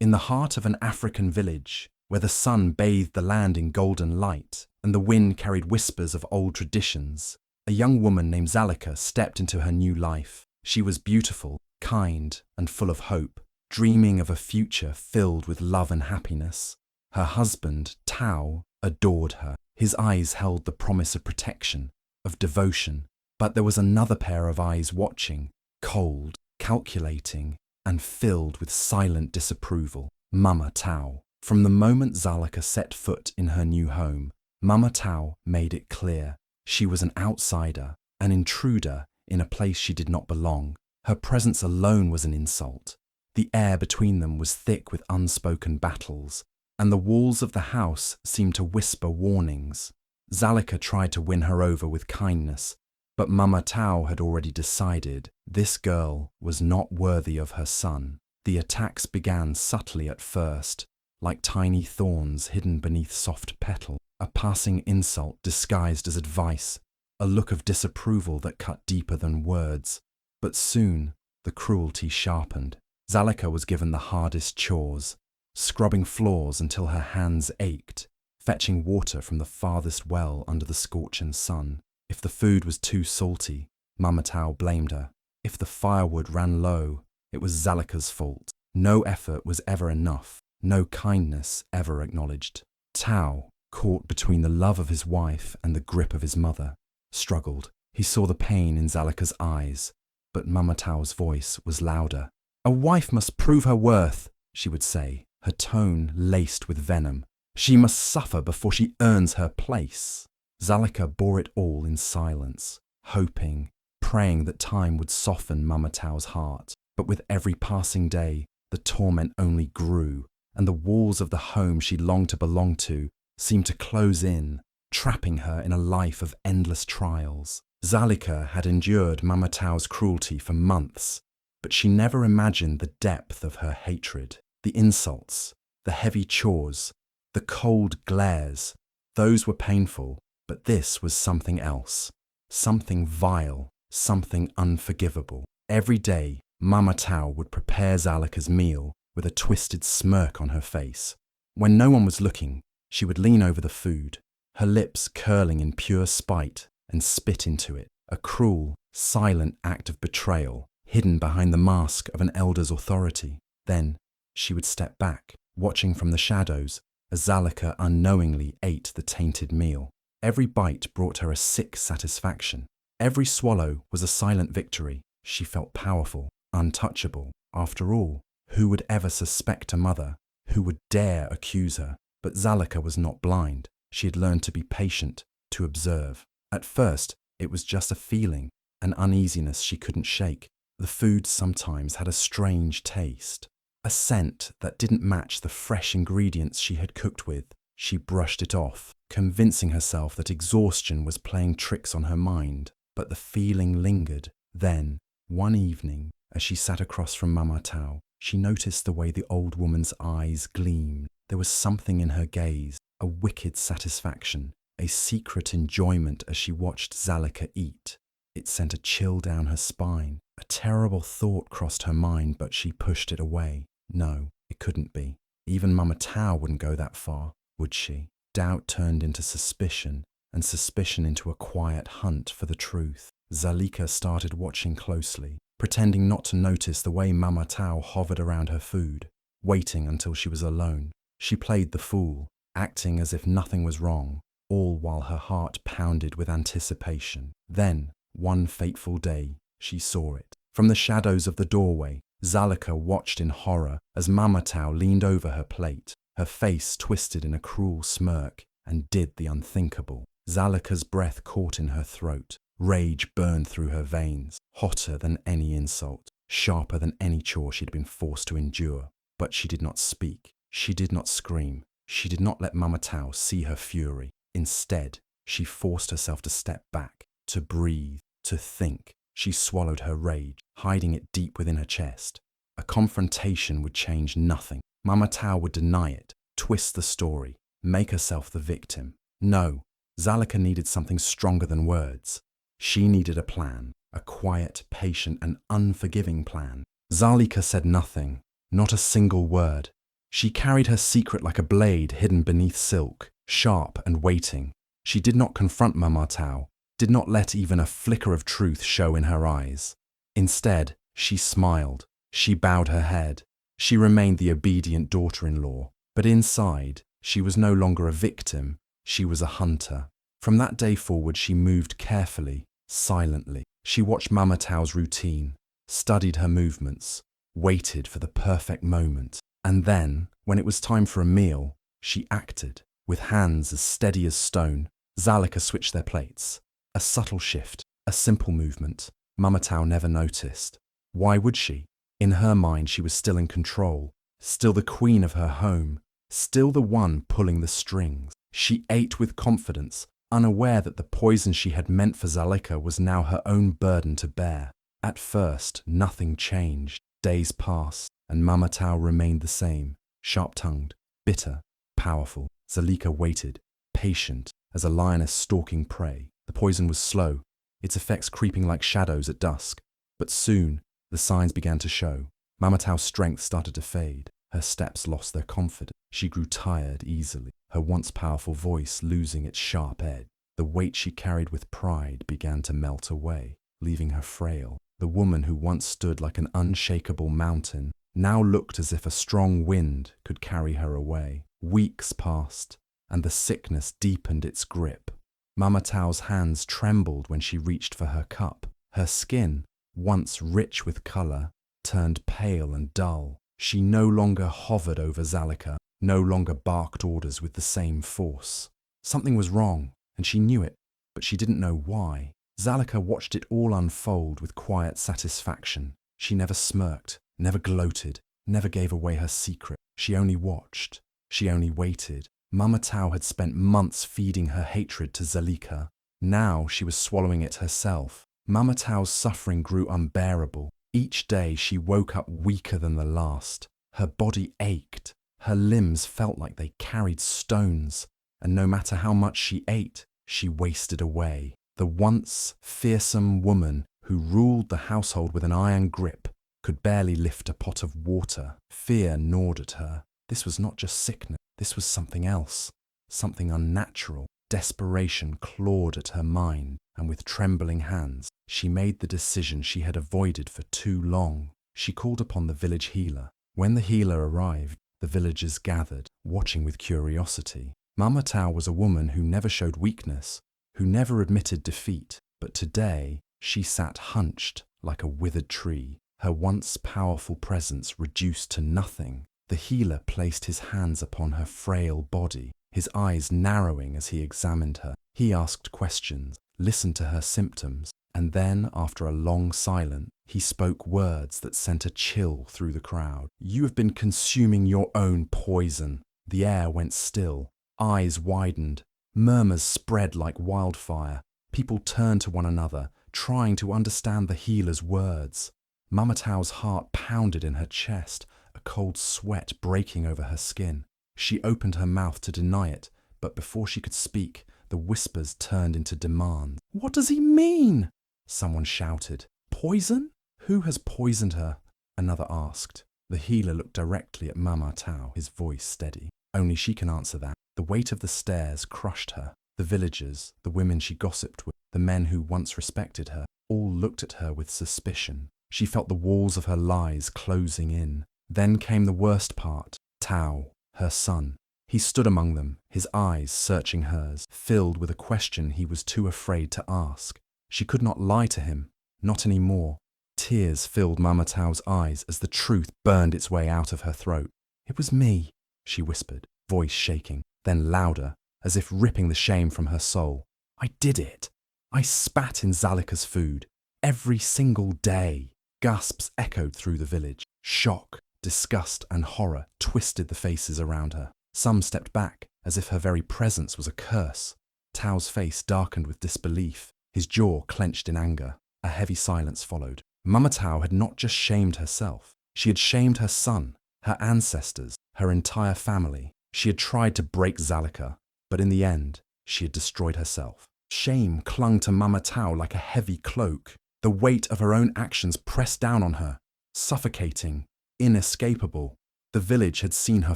In the heart of an African village, where the sun bathed the land in golden light and the wind carried whispers of old traditions, a young woman named Zalika stepped into her new life. She was beautiful, kind, and full of hope, dreaming of a future filled with love and happiness. Her husband, Tao, adored her. His eyes held the promise of protection, of devotion. But there was another pair of eyes watching, cold, calculating, and filled with silent disapproval. Mama Tao. From the moment Zalika set foot in her new home, Mama Tao made it clear she was an outsider, an intruder in a place she did not belong. Her presence alone was an insult. The air between them was thick with unspoken battles, and the walls of the house seemed to whisper warnings. Zalika tried to win her over with kindness, but Mama Tao had already decided this girl was not worthy of her son. The attacks began subtly at first, like tiny thorns hidden beneath soft petal, a passing insult disguised as advice, a look of disapproval that cut deeper than words. But soon, the cruelty sharpened. Zalika was given the hardest chores, scrubbing floors until her hands ached, fetching water from the farthest well under the scorching sun. If the food was too salty, Mama Tao blamed her. If the firewood ran low, it was Zalika's fault. No effort was ever enough, no kindness ever acknowledged. Tao, caught between the love of his wife and the grip of his mother, struggled. He saw the pain in Zalika's eyes, but Mama Tao's voice was louder. "A wife must prove her worth," she would say, her tone laced with venom. "She must suffer before she earns her place." Zalika bore it all in silence, hoping, praying that time would soften Mama Tao's heart. But with every passing day, the torment only grew, and the walls of the home she longed to belong to seemed to close in, trapping her in a life of endless trials. Zalika had endured Mama Tao's cruelty for months, but she never imagined the depth of her hatred. The insults, the heavy chores, the cold glares, those were painful, but this was something else, something vile, something unforgivable. Every day, Mama Tao would prepare Zalika's meal with a twisted smirk on her face. When no one was looking, she would lean over the food, her lips curling in pure spite, and spit into it, a cruel, silent act of betrayal, hidden behind the mask of an elder's authority. Then she would step back, watching from the shadows as Zalika unknowingly ate the tainted meal. Every bite brought her a sick satisfaction. Every swallow was a silent victory. She felt powerful, untouchable. After all, who would ever suspect a mother? Who would dare accuse her? But Zalika was not blind. She had learned to be patient, to observe. At first, it was just a feeling, an uneasiness she couldn't shake. The food sometimes had a strange taste, a scent that didn't match the fresh ingredients she had cooked with. She brushed it off, convincing herself that exhaustion was playing tricks on her mind. But the feeling lingered. Then, one evening, as she sat across from Mama Tao, she noticed the way the old woman's eyes gleamed. There was something in her gaze, a wicked satisfaction, a secret enjoyment as she watched Zalika eat. It sent a chill down her spine. A terrible thought crossed her mind, but she pushed it away. No, it couldn't be. Even Mama Tao wouldn't go that far, would she? Doubt turned into suspicion, and suspicion into a quiet hunt for the truth. Zalika started watching closely, pretending not to notice the way Mama Tao hovered around her food, waiting until she was alone. She played the fool, acting as if nothing was wrong, all while her heart pounded with anticipation. Then, one fateful day, she saw it. From the shadows of the doorway, Zalika watched in horror as Mama Tao leaned over her plate, her face twisted in a cruel smirk, and did the unthinkable. Zalika's breath caught in her throat. Rage burned through her veins, hotter than any insult, sharper than any chore she'd been forced to endure. But she did not speak. She did not scream. She did not let Mama Tao see her fury. Instead, she forced herself to step back, to breathe, to think. She swallowed her rage, hiding it deep within her chest. A confrontation would change nothing. Mama Tao would deny it, twist the story, make herself the victim. No, Zalika needed something stronger than words. She needed a plan, a quiet, patient, and unforgiving plan. Zalika said nothing, not a single word. She carried her secret like a blade hidden beneath silk, sharp and waiting. She did not confront Mama Tao, did not let even a flicker of truth show in her eyes. Instead, she smiled. She bowed her head. She remained the obedient daughter-in-law. But inside, she was no longer a victim. She was a hunter. From that day forward, she moved carefully, silently. She watched Mama Tao's routine, studied her movements, waited for the perfect moment. And then, when it was time for a meal, she acted. With hands as steady as stone, Zalika switched their plates. A subtle shift, a simple movement. Mama Tao never noticed. Why would she? In her mind, she was still in control, still the queen of her home, still the one pulling the strings. She ate with confidence, unaware that the poison she had meant for Zalika was now her own burden to bear. At first, nothing changed. Days passed, and Mama Tao remained the same, sharp-tongued, bitter, powerful. Zalika waited, patient, as a lioness stalking prey. The poison was slow, its effects creeping like shadows at dusk. But soon, the signs began to show. Mama Tao's strength started to fade. Her steps lost their confidence. She grew tired easily, her once powerful voice losing its sharp edge. The weight she carried with pride began to melt away, leaving her frail. The woman who once stood like an unshakable mountain now looked as if a strong wind could carry her away. Weeks passed, and the sickness deepened its grip. Mama Tao's hands trembled when she reached for her cup. Her skin, once rich with colour, turned pale and dull. She no longer hovered over Zalika, no longer barked orders with the same force. Something was wrong, and she knew it, but she didn't know why. Zalika watched it all unfold with quiet satisfaction. She never smirked, never gloated, never gave away her secret. She only watched. She only waited. Mama Tao had spent months feeding her hatred to Zalika. Now she was swallowing it herself. Mama Tao's suffering grew unbearable. Each day she woke up weaker than the last. Her body ached. Her limbs felt like they carried stones. And no matter how much she ate, she wasted away. The once fearsome woman who ruled the household with an iron grip could barely lift a pot of water. Fear gnawed at her. This was not just sickness. This was something else, something unnatural. Desperation clawed at her mind, and with trembling hands, she made the decision she had avoided for too long. She called upon the village healer. When the healer arrived, the villagers gathered, watching with curiosity. Mama Tao was a woman who never showed weakness, who never admitted defeat, but today she sat hunched like a withered tree, her once powerful presence reduced to nothing. The healer placed his hands upon her frail body, his eyes narrowing as he examined her. He asked questions, listened to her symptoms, and then, after a long silence, he spoke words that sent a chill through the crowd. "You have been consuming your own poison." The air went still, eyes widened, murmurs spread like wildfire. People turned to one another, trying to understand the healer's words. Mama Tao's heart pounded in her chest, a cold sweat breaking over her skin. She opened her mouth to deny it, but before she could speak, the whispers turned into demands. "What does he mean?" Someone shouted. "Poison? Who has poisoned her?" Another asked. The healer looked directly at Mama Tao, his voice steady. Only she can answer that. The weight of the stairs crushed her. The villagers, the women she gossiped with, the men who once respected her, all looked at her with suspicion. She felt the walls of her lies closing in. Then came the worst part. Tao, her son. He stood among them, his eyes searching hers, filled with a question he was too afraid to ask. She could not lie to him, not anymore. Tears filled Mama Tao's eyes as the truth burned its way out of her throat. "It was me," she whispered, voice shaking, then louder, as if ripping the shame from her soul. "I did it. I spat in Zalika's food. Every single day." Gasps echoed through the village. Shock, disgust, and horror twisted the faces around her. Some stepped back, as if her very presence was a curse. Tao's face darkened with disbelief, his jaw clenched in anger. A heavy silence followed. Mama Tao had not just shamed herself. She had shamed her son, her ancestors, her entire family. She had tried to break Zalika, but in the end, she had destroyed herself. Shame clung to Mama Tao like a heavy cloak. The weight of her own actions pressed down on her, suffocating, inescapable. The village had seen her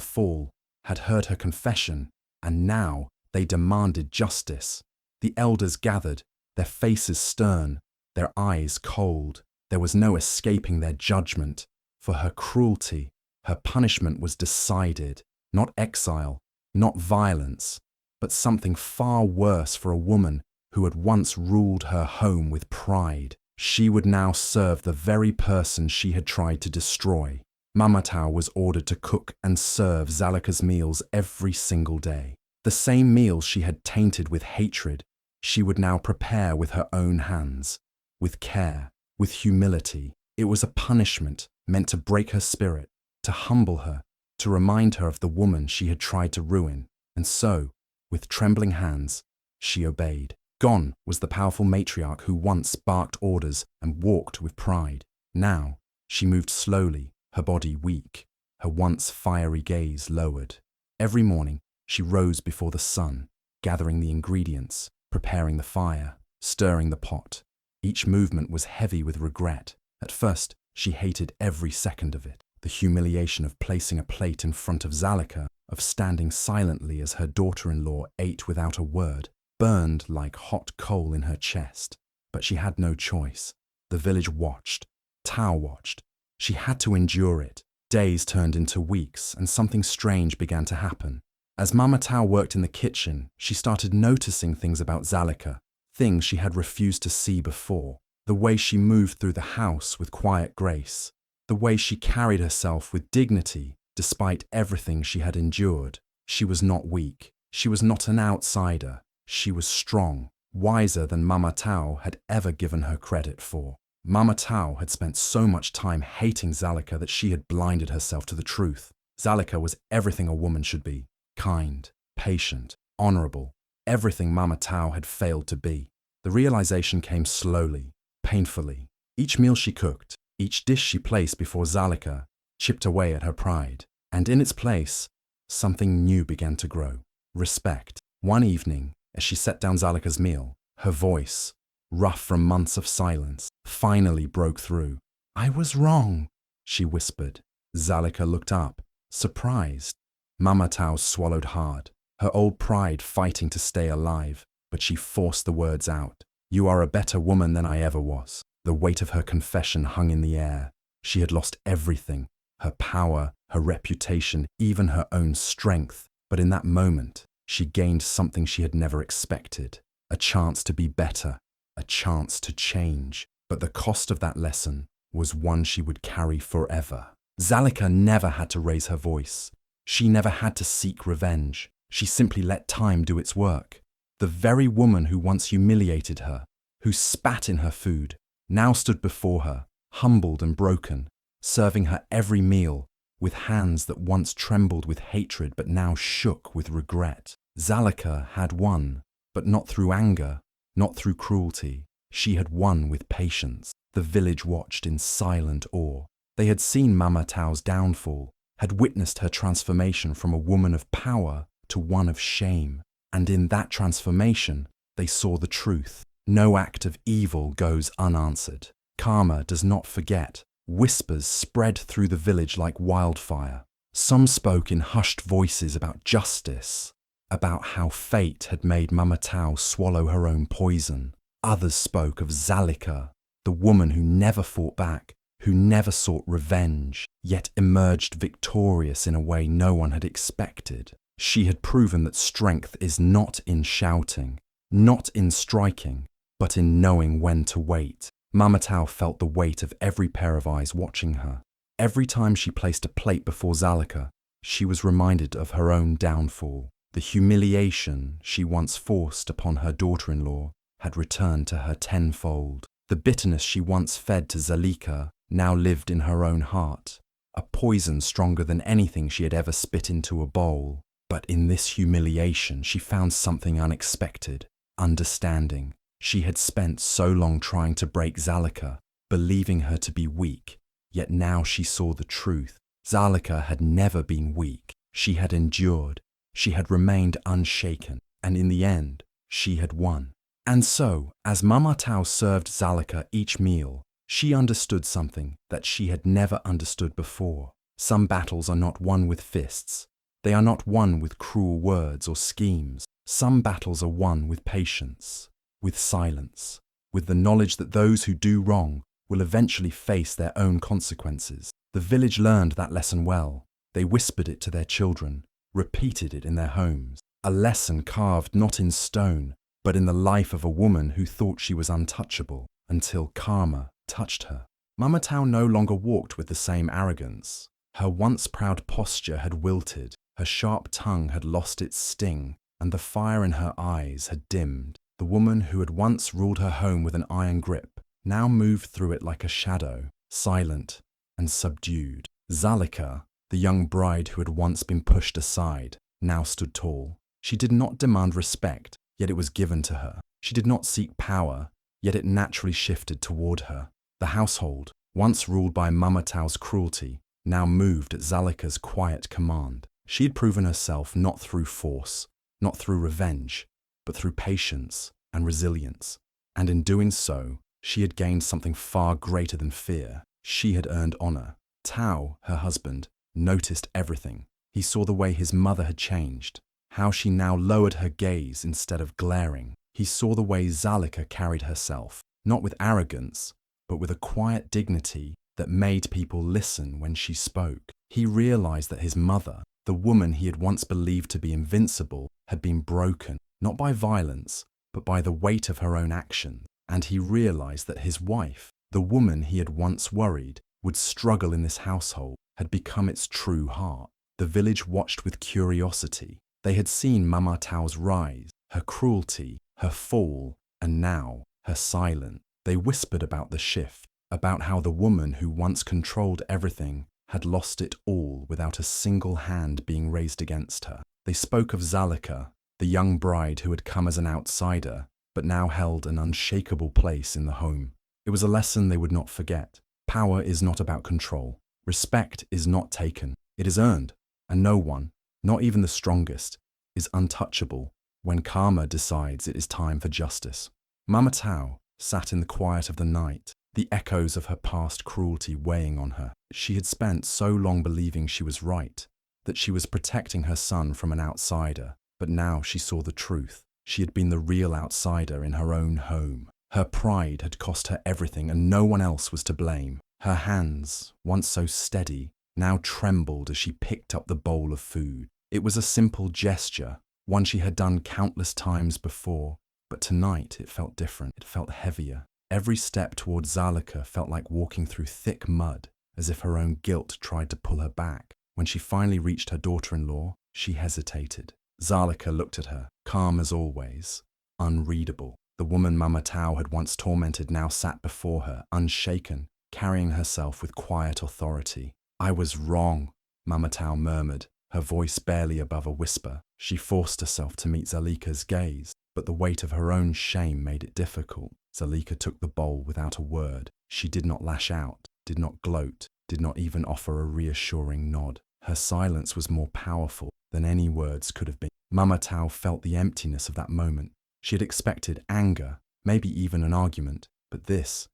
fall, had heard her confession, and now they demanded justice. The elders gathered, their faces stern, their eyes cold. There was no escaping their judgment. For her cruelty, her punishment was decided. Not exile, not violence, but something far worse for a woman who had once ruled her home with pride. She would now serve the very person she had tried to destroy. Mamatau was ordered to cook and serve Zalika's meals every single day. The same meals she had tainted with hatred, she would now prepare with her own hands, with care, with humility. It was a punishment meant to break her spirit, to humble her, to remind her of the woman she had tried to ruin. And so, with trembling hands, she obeyed. Gone was the powerful matriarch who once barked orders and walked with pride. Now, she moved slowly, her body weak, her once fiery gaze lowered. Every morning, she rose before the sun, gathering the ingredients, preparing the fire, stirring the pot. Each movement was heavy with regret. At first, she hated every second of it. The humiliation of placing a plate in front of Zalika, of standing silently as her daughter-in-law ate without a word, burned like hot coal in her chest. But she had no choice. The village watched. Tao watched. She had to endure it. Days turned into weeks, and something strange began to happen. As Mama Tao worked in the kitchen, she started noticing things about Zalika, things she had refused to see before. The way she moved through the house with quiet grace, the way she carried herself with dignity despite everything she had endured. She was not weak. She was not an outsider. She was strong, wiser than Mama Tao had ever given her credit for. Mama Tao had spent so much time hating Zalika that she had blinded herself to the truth. Zalika was everything a woman should be: kind, patient, honorable, everything Mama Tao had failed to be. The realization came slowly, painfully. Each meal she cooked, each dish she placed before Zalika, chipped away at her pride. And in its place, something new began to grow: respect. One evening, as she set down Zalika's meal, her voice, rough from months of silence, finally broke through. "I was wrong," she whispered. Zalika looked up, surprised. Mama Tao swallowed hard, her old pride fighting to stay alive, but she forced the words out. "You are a better woman than I ever was." The weight of her confession hung in the air. She had lost everything: her power, her reputation, even her own strength. But in that moment, she gained something she had never expected: a chance to be better, a chance to change. But the cost of that lesson was one she would carry forever. Zalika never had to raise her voice. She never had to seek revenge. She simply let time do its work. The very woman who once humiliated her, who spat in her food, now stood before her, humbled and broken, serving her every meal, with hands that once trembled with hatred but now shook with regret. Zalika had won, but not through anger, not through cruelty. She had won with patience. The village watched in silent awe. They had seen Mama Tao's downfall, had witnessed her transformation from a woman of power to one of shame. And in that transformation, they saw the truth. No act of evil goes unanswered. Karma does not forget. Whispers spread through the village like wildfire. Some spoke in hushed voices about justice, about how fate had made Mama Tao swallow her own poison. Others spoke of Zalika, the woman who never fought back, who never sought revenge, yet emerged victorious in a way no one had expected. She had proven that strength is not in shouting, not in striking, but in knowing when to wait. Mama Tao felt the weight of every pair of eyes watching her. Every time she placed a plate before Zalika, she was reminded of her own downfall. The humiliation she once forced upon her daughter-in-law had returned to her tenfold. The bitterness she once fed to Zalika now lived in her own heart, a poison stronger than anything she had ever spit into a bowl. But in this humiliation she found something unexpected: understanding. She had spent so long trying to break Zalika, believing her to be weak, yet now she saw the truth. Zalika had never been weak. She had endured. She had remained unshaken, and in the end, she had won. And so, as Mama Tao served Zalika each meal, she understood something that she had never understood before. Some battles are not won with fists. They are not won with cruel words or schemes. Some battles are won with patience, with silence, with the knowledge that those who do wrong will eventually face their own consequences. The village learned that lesson well. They whispered it to their children, repeated it in their homes. A lesson carved not in stone, but in the life of a woman who thought she was untouchable, until karma touched her. Mama Tao no longer walked with the same arrogance. Her once proud posture had wilted, her sharp tongue had lost its sting, and the fire in her eyes had dimmed. The woman who had once ruled her home with an iron grip now moved through it like a shadow, silent and subdued. Zalika, the young bride who had once been pushed aside, now stood tall. She did not demand respect, yet it was given to her. She did not seek power, yet it naturally shifted toward her. The household, once ruled by Mama Tao's cruelty, now moved at Zalika's quiet command. She had proven herself not through force, not through revenge, but through patience and resilience. And in doing so, she had gained something far greater than fear. She had earned honor. Tao, her husband, noticed everything. He saw the way his mother had changed, how she now lowered her gaze instead of glaring. He saw the way Zalika carried herself, not with arrogance, but with a quiet dignity that made people listen when she spoke. He realized that his mother, the woman he had once believed to be invincible, had been broken, not by violence, but by the weight of her own actions. And he realized that his wife, the woman he had once worried would struggle in this household, had become its true heart. The village watched with curiosity. They had seen Mama Tao's rise, her cruelty, her fall, and now her silence. They whispered about the shift, about how the woman who once controlled everything had lost it all without a single hand being raised against her. They spoke of Zalika, the young bride who had come as an outsider, but now held an unshakable place in the home. It was a lesson they would not forget. Power is not about control. Respect is not taken. It is earned, and no one, not even the strongest, is untouchable when karma decides it is time for justice. Mama Tao sat in the quiet of the night, the echoes of her past cruelty weighing on her. She had spent so long believing she was right, that she was protecting her son from an outsider, but now she saw the truth. She had been the real outsider in her own home. Her pride had cost her everything, and no one else was to blame. Her hands, once so steady, now trembled as she picked up the bowl of food. It was a simple gesture, one she had done countless times before, but tonight it felt different. It felt heavier. Every step toward Zalika felt like walking through thick mud, as if her own guilt tried to pull her back. When she finally reached her daughter-in-law, she hesitated. Zalika looked at her, calm as always, unreadable. The woman Mama Tao had once tormented now sat before her, unshaken, carrying herself with quiet authority. "I was wrong," Mama Tao murmured, her voice barely above a whisper. She forced herself to meet Zalika's gaze, but the weight of her own shame made it difficult. Zalika took the bowl without a word. She did not lash out, did not gloat, did not even offer a reassuring nod. Her silence was more powerful than any words could have been. Mama Tao felt the emptiness of that moment. She had expected anger, maybe even an argument, but this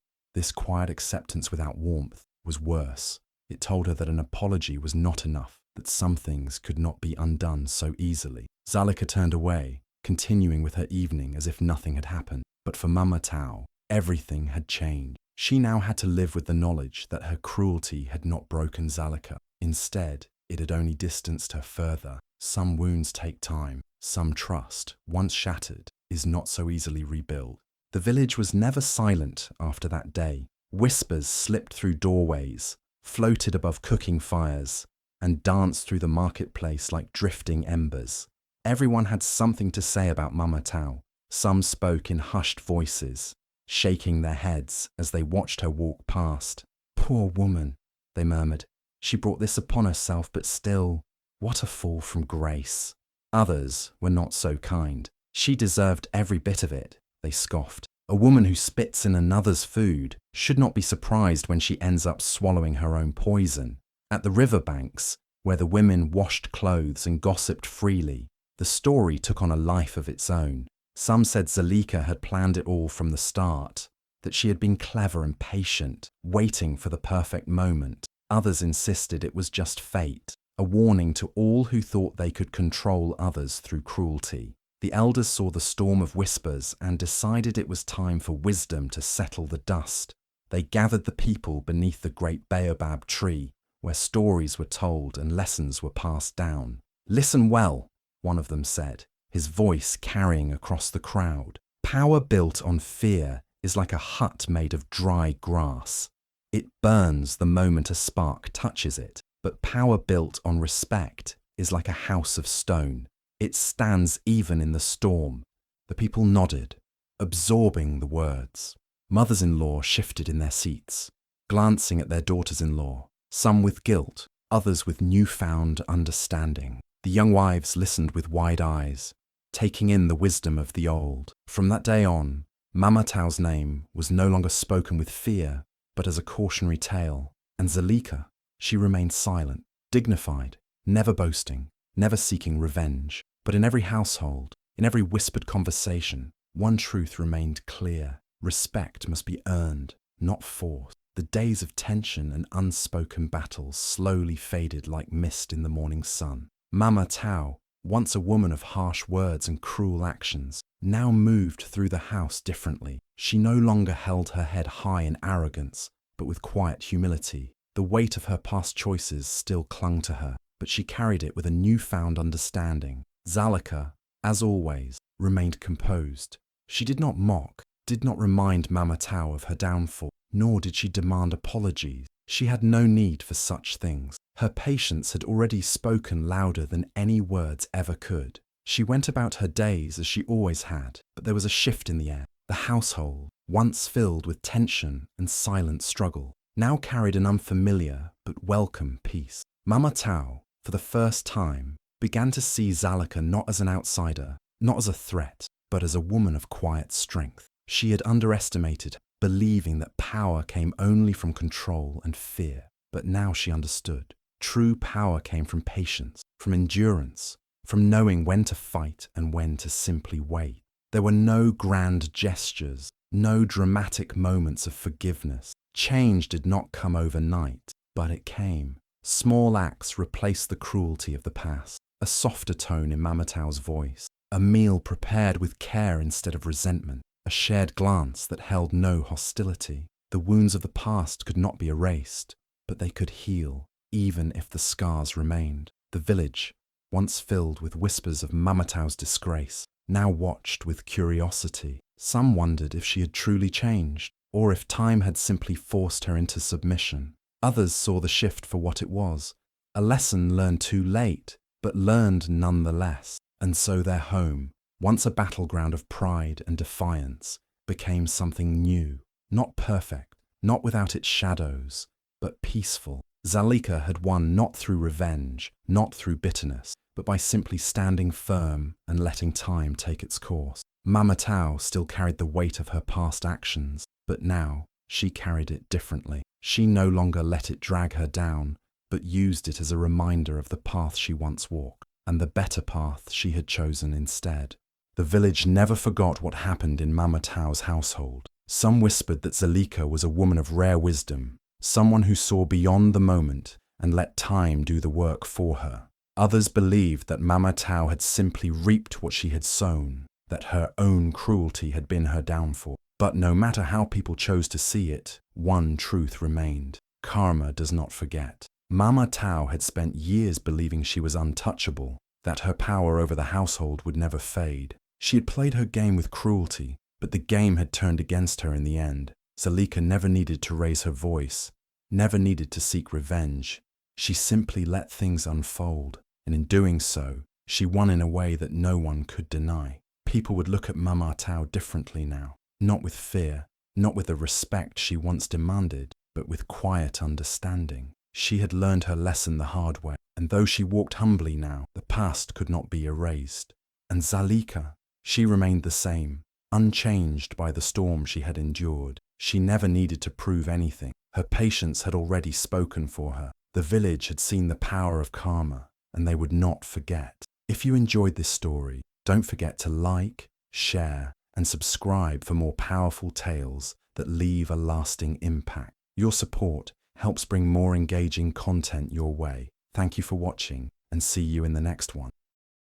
quiet acceptance without warmth, was worse. It told her that an apology was not enough, that some things could not be undone so easily. Zalika turned away, continuing with her evening as if nothing had happened. But for Mama Tao, everything had changed. She now had to live with the knowledge that her cruelty had not broken Zalika. Instead, it had only distanced her further. Some wounds take time. Some trust, once shattered, is not so easily rebuilt. The village was never silent after that day. Whispers slipped through doorways, floated above cooking fires, and danced through the marketplace like drifting embers. Everyone had something to say about Mama Tao. Some spoke in hushed voices, shaking their heads as they watched her walk past. "Poor woman," they murmured. "She brought this upon herself, but still, what a fall from grace." Others were not so kind. "She deserved every bit of it," they scoffed. "A woman who spits in another's food should not be surprised when she ends up swallowing her own poison." At the riverbanks, where the women washed clothes and gossiped freely, the story took on a life of its own. Some said Zalika had planned it all from the start, that she had been clever and patient, waiting for the perfect moment. Others insisted it was just fate, a warning to all who thought they could control others through cruelty. The elders saw the storm of whispers and decided it was time for wisdom to settle the dust. They gathered the people beneath the great baobab tree, where stories were told and lessons were passed down. "Listen well," one of them said, his voice carrying across the crowd. "Power built on fear is like a hut made of dry grass. It burns the moment a spark touches it, but power built on respect is like a house of stone. It stands even in the storm." The people nodded, absorbing the words. Mothers-in-law shifted in their seats, glancing at their daughters-in-law, some with guilt, others with newfound understanding. The young wives listened with wide eyes, taking in the wisdom of the old. From that day on, Mama Tao's name was no longer spoken with fear, but as a cautionary tale. And Zalika, she remained silent, dignified, never boasting, never seeking revenge. But in every household, in every whispered conversation, one truth remained clear. Respect must be earned, not forced. The days of tension and unspoken battles slowly faded like mist in the morning sun. Mama Tao, once a woman of harsh words and cruel actions, now moved through the house differently. She no longer held her head high in arrogance, but with quiet humility. The weight of her past choices still clung to her, but she carried it with a newfound understanding. Zalika, as always, remained composed. She did not mock, did not remind Mama Tao of her downfall, nor did she demand apologies. She had no need for such things. Her patience had already spoken louder than any words ever could. She went about her days as she always had, but there was a shift in the air. The household, once filled with tension and silent struggle, now carried an unfamiliar but welcome peace. Mama Tao, for the first time, began to see Zalika not as an outsider, not as a threat, but as a woman of quiet strength. She had underestimated, believing that power came only from control and fear. But now she understood. True power came from patience, from endurance, from knowing when to fight and when to simply wait. There were no grand gestures, no dramatic moments of forgiveness. Change did not come overnight, but it came. Small acts replaced the cruelty of the past. A softer tone in Mama Tao's voice, a meal prepared with care instead of resentment, a shared glance that held no hostility. The wounds of the past could not be erased, but they could heal, even if the scars remained. The village, once filled with whispers of Mama Tao's disgrace, now watched with curiosity. Some wondered if she had truly changed, or if time had simply forced her into submission. Others saw the shift for what it was, a lesson learned too late, but learned nonetheless. And so their home, once a battleground of pride and defiance, became something new, not perfect, not without its shadows, but peaceful. Zalika had won not through revenge, not through bitterness, but by simply standing firm and letting time take its course. Mama Tao still carried the weight of her past actions, but now she carried it differently. She no longer let it drag her down, but used it as a reminder of the path she once walked, and the better path she had chosen instead. The village never forgot what happened in Mama Tao's household. Some whispered that Zalika was a woman of rare wisdom, someone who saw beyond the moment and let time do the work for her. Others believed that Mama Tao had simply reaped what she had sown, that her own cruelty had been her downfall. But no matter how people chose to see it, one truth remained. Karma does not forget. Mama Tao had spent years believing she was untouchable, that her power over the household would never fade. She had played her game with cruelty, but the game had turned against her in the end. Zalika never needed to raise her voice, never needed to seek revenge. She simply let things unfold, and in doing so, she won in a way that no one could deny. People would look at Mama Tao differently now, not with fear, not with the respect she once demanded, but with quiet understanding. She had learned her lesson the hard way, and though she walked humbly now, the past could not be erased. And Zalika, she remained the same, unchanged by the storm she had endured. She never needed to prove anything. Her patience had already spoken for her. The village had seen the power of karma, and they would not forget. If you enjoyed this story, don't forget to like, share, and subscribe for more powerful tales that leave a lasting impact. Your support helps bring more engaging content your way. Thank you for watching and see you in the next one.